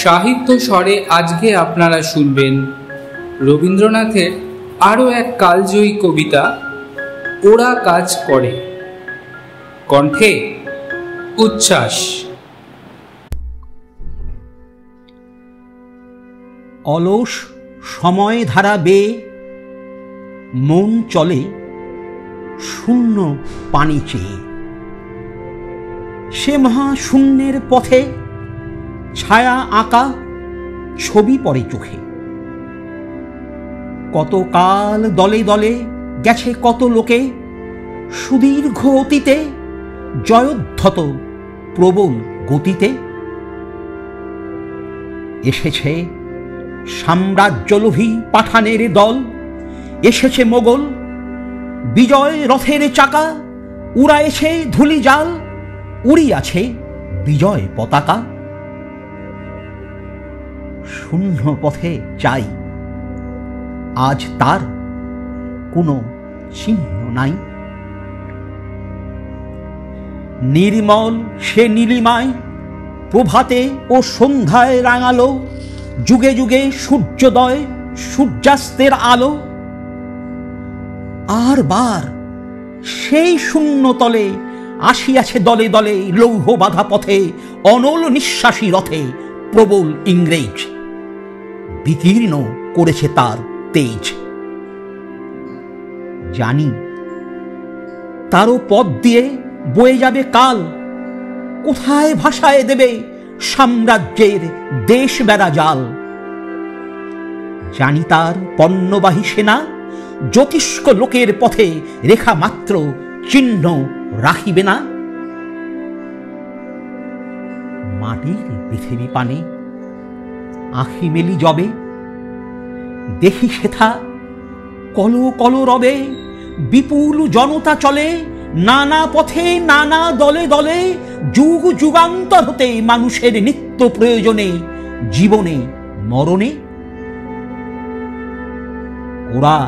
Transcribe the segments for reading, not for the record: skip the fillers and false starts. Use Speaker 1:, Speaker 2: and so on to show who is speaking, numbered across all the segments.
Speaker 1: সাহিত্য স্বরে আজকে আপনারা শুনবেন রবীন্দ্রনাথের আরও এক কালজয়ী কবিতা ওরা কাজ করে। কণ্ঠে উচ্ছ্বাস।
Speaker 2: অলস সময় ধারা বেয়ে মন চলে শূন্য পানি চেয়ে। সে মহাশূন্যের পথে ছায়া আঁকা ছবি পড়ে চোখে। কত কাল দলে দলে গেছে কত লোকে, সুদীর্ঘ অতীতে জয়োদ্ধত প্রবল গতিতে। এসেছে সাম্রাজ্যলোভী পাঠানের দল, এসেছে মোগল বিজয় রথের চাকা, উড়াইছে ধুলি জাল, উড়িয়াছে বিজয় পতাকা। শূন্য পথে চাই, আজ তার কোনো চিহ্ন নাই। নির্মল সে নীলিমায় প্রভাতে ও সন্ধ্যায় রাঙালো, যুগে যুগে সূর্যোদয় সূর্যাস্তের আলো। আর বার সেই শূন্য তলে আসিয়াছে দলে দলে লৌহ বাধা পথে, অনল নিঃশ্বাসী রথে প্রবল ইংরেজ। বিকীর্ণ করেছে তার তেজ। জানি তারও পথ দিয়ে বয়ে যাবে কাল, কোথায় ভাসায় দেবে সাম্রাজ্যের দেশ বেড়া জাল। জানি তার পণ্যবাহী সেনা জ্যোতিষ্ক লোকের পথে রেখা মাত্র চিহ্ন রাখিবে না। মাটির পৃথিবী পানে আঁখি মেলি যবে, দেখি সেথা কল কল রবে বিপুল জনতা চলে, নানা পথে নানা দলে দলে, যুগ যুগান্তর হতে মানুষের নিত্য প্রয়োজনে জীবনে মরণে। ওরা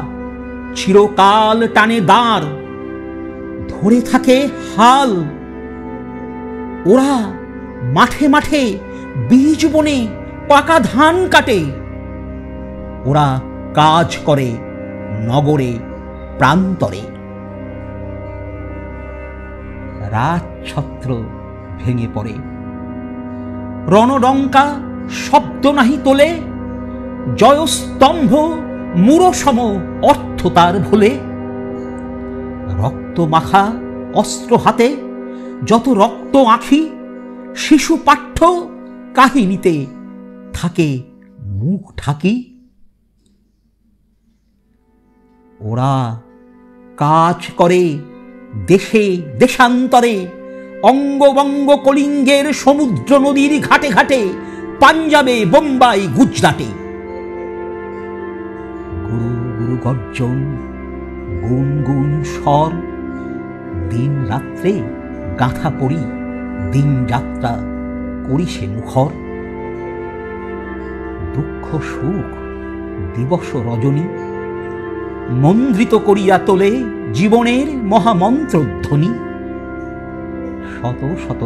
Speaker 2: চিরকাল টানে দাঁড়, ধরে থাকে হাল। ওরা মাঠে মাঠে বীজ বনে পাকা ধান কাটে। ওরা কাজ করে নগরে প্রান্তরে। রাজছত্র ভেঙে পড়ে, রণডঙ্কা শব্দ নাহি তোলে, জয়স্তম্ভ মূঢ়সম অর্থ তার ভুলে। রক্ত মাখা অস্ত্র হাতে যত রক্ত আঁখি, শিশু পাঠ্য কাহিনীতে থাকে মুখ ঢাকি। ওরা কাজ করে দেশে দেশান্তরে, অঙ্গবঙ্গ কলিঙ্গের সমুদ্র নদীর ঘাটে ঘাটে, পাঞ্জাবে বোম্বাই গুজরাটে। গুরু গুরু গর্জন গুন গুন স্বর, দিন রাত্রে গাঁথা পড়ি দিন যাত্রা করি সে মুখর। দুঃখ সুখ দিবস রজনী মন্দ্রিত করিয়া তোলে জীবনের মহামন্ত্র ধ্বনি। শত শত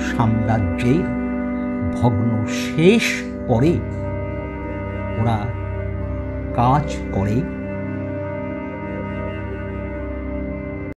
Speaker 2: সাম্রাজ্যের ভগ্ন শেষ পরে ওরা কাজ করে